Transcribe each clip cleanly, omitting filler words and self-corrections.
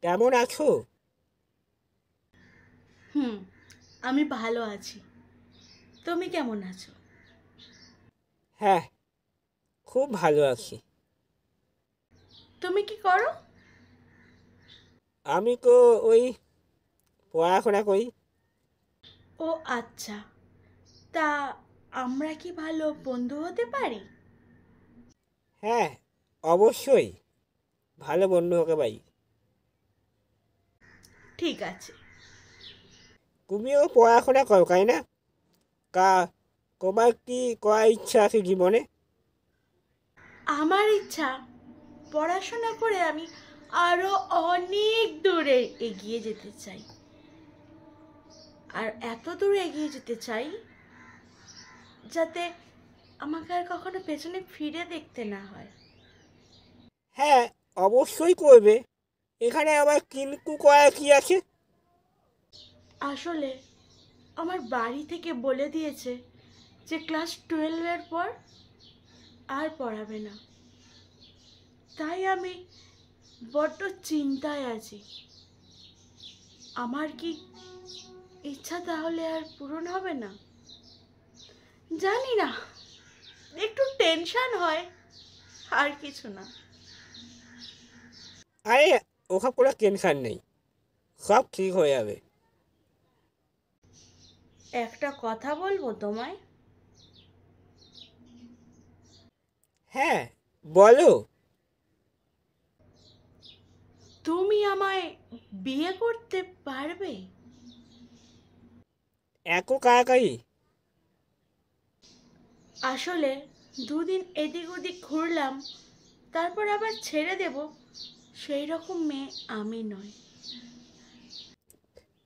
কেমন আছো? হুম, আমি ভালো আছি। তুমি কেমন আছো? হ্যাঁ, খুব ভালো আছি। তুমি কি করো? আমি তো ওই পড়াশোনা করি। ও আচ্ছা। তা আমরা কি ভালো বন্ধু হতে পারি? হ্যাঁ, অবশ্যই ভালো বন্ধু হতে পারি। ঠিক আছে। তুমিও পড়াশোনা করো, তাই না? কা তোমার কি করার ইচ্ছা আছে জীবনে? আমার ইচ্ছা পড়াশোনা করে আমি আরো অনেক দূরে এগিয়ে যেতে চাই। আর এত দূরে এগিয়ে যেতে চাই যাতে আমাকে আর কখনো পেছনে ফিরে দেখতে না হয়। হ্যাঁ, অবশ্যই করবে। এখানে আবার কিন্তু করার কি আছে? আসলে আমার বাড়ি থেকে বলে দিয়েছে যে ক্লাস 12-এর পর আর পড়াবে না। তাই আমি বড্ড চিন্তায় আছি। আমার কি ইচ্ছা তাহলে আর পূরণ হবে না? জানি না, একটু টেনশন হয়, আর কিছু না। আরে, ওসব কোনো টেনশন নেই, সব ঠিক হয়ে যাবে। একটা কথা বলবো তোমায়। হ্যাঁ, বলো। তুমি আমায় বিয়ে করতে পারবে? এত কারাকারি? আসলে দুদিন এদিক ওদিক ঘুরলাম, তারপর আবার ছেড়ে দেব, সেই রকম মেয়ে আমি নই।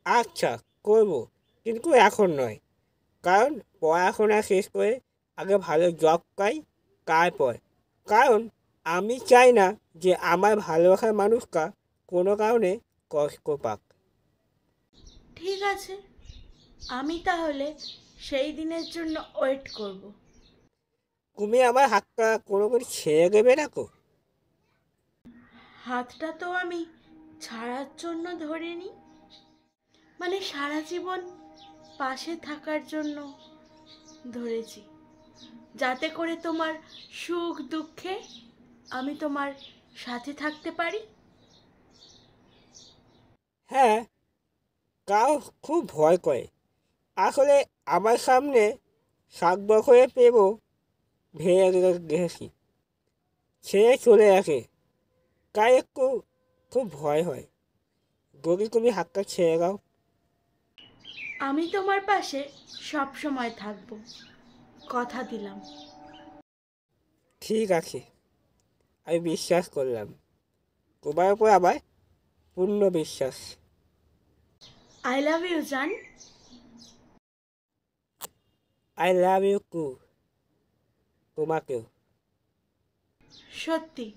আচ্ছা, করবো, কিন্তু এখন নয়। কারণ পড়াশোনা শেষ করে আগে ভালো জব পাই, তারপর। কারণ আমি চাই না যে আমার ভালোবাসার মানুষটা কোনো কারণে কষ্ট পাক। ঠিক আছে, আমি তাহলে সেই দিনের জন্য ওয়েট করব। তুমি আমার হাতটা কোনো করে ছেড়ে দেবে না তো? হাতটা তো আমি ছাড়ার জন্য ধরিনি, মানে সারা জীবন পাশে থাকার জন্য ধরেছি, যাতে করে তোমার সুখ দুঃখে আমি তোমার সাথে থাকতে পারি। হ্যাঁ, তাও খুব ভয় করে। আসলে আমার সামনে শাক বছরে পেবো ভেঙে গেছি, ছেড়ে চলে আসে, তাই একটু খুব ভয় হয়। যদি তুমি হাতটা ছেড়ে দাও। আমি তোমার পাশে সব সময় থাকবো, কথা দিলাম। ঠিক আছে, আমি বিশ্বাস করলাম। তোমার উপর আমার পূর্ণ বিশ্বাস। আই লাভ ইউ জান। I love you too. তোমাকেও। সত্যি,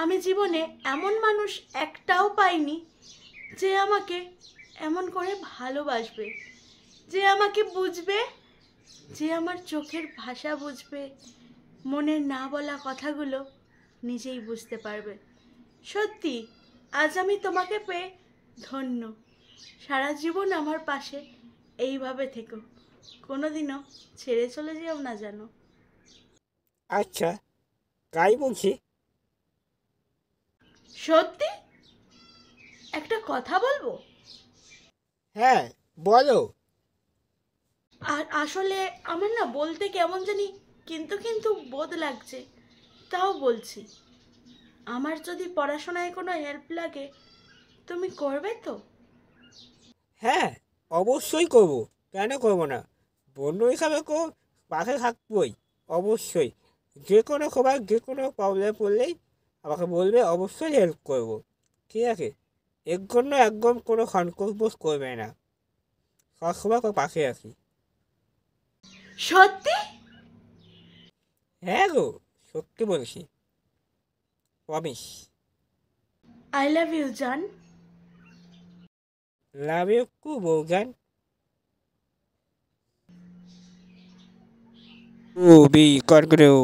আমি জীবনে এমন মানুষ একটাও পাইনি যে আমাকে এমন করে ভালোবাসবে, যে আমাকে বুঝবে, যে আমার চোখের ভাষা বুঝবে, মনের না বলা কথাগুলো নিজেই বুঝতে পারবে। সত্যি, আজ আমি তোমাকে পেয়ে ধন্য। সারা জীবন আমার পাশে এইভাবে থেকো, কোনোদিনও ছেড়ে চলে যেও না যেন। আচ্ছা, তাই বলছি। সত্যি, একটা কথা বলবো। হ্যাঁ, বলো। আর আসলে আমার না বলতে কেমন জানি কিন্তু কিন্তু বোধ লাগছে, তাও বলছি। আমার যদি পড়াশোনায় কোনো হেল্প লাগে, তুমি করবে তো? হ্যাঁ, অবশ্যই করবো। কেন করবো না? বন্ধু হিসাবে তো পাশে থাকবোই, অবশ্যই। যে কোনো সময় যে কোনো প্রবলেমে পড়লেই আমাকে বলবে, অবশ্যই হেল্প করবো। ঠিক আছে? এর জন্য একদম কোনো সংকোচ বোধ করবে না। সবসময় তো পাশে আছি। সত্যি? হ্যাঁ গো, সত্যি বলছি। প্রমিস। আই লাভ ইউ জান। লাভ ইউ টু বৌগান। ও বি কনক্রিউ।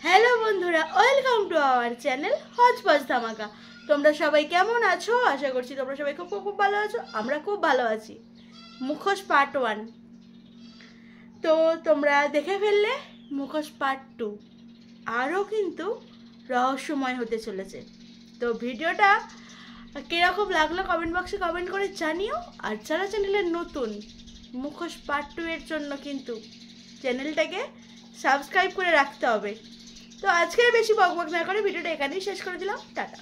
হ্যালো বন্ধুরা, welcome to our channel Hojpoj Dhamaka. তোমরা সবাই কেমন আছো? আশা করছি তোমরা সবাই খুব খুব ভালো আছো। আমরা খুব ভালো আছি। মুখোশ পার্ট 1 তো তোমরা দেখে ফেললে। মুখোশ পার্ট 2 আরও কিন্তু রহস্যময় হতে চলেছে। তো ভিডিওটা কীরকম লাগলো কমেন্ট বক্সে কমেন্ট করে জানিও। আর যারা চ্যানেলে নতুন, মুখোশ পার্ট 2 এর জন্য কিন্তু চ্যানেলটাকে সাবস্ক্রাইব করে রাখতে হবে। তো আজকে বেশি বকবক না করে ভিডিওটা এখানেই শেষ করে দিলাম। টাটা।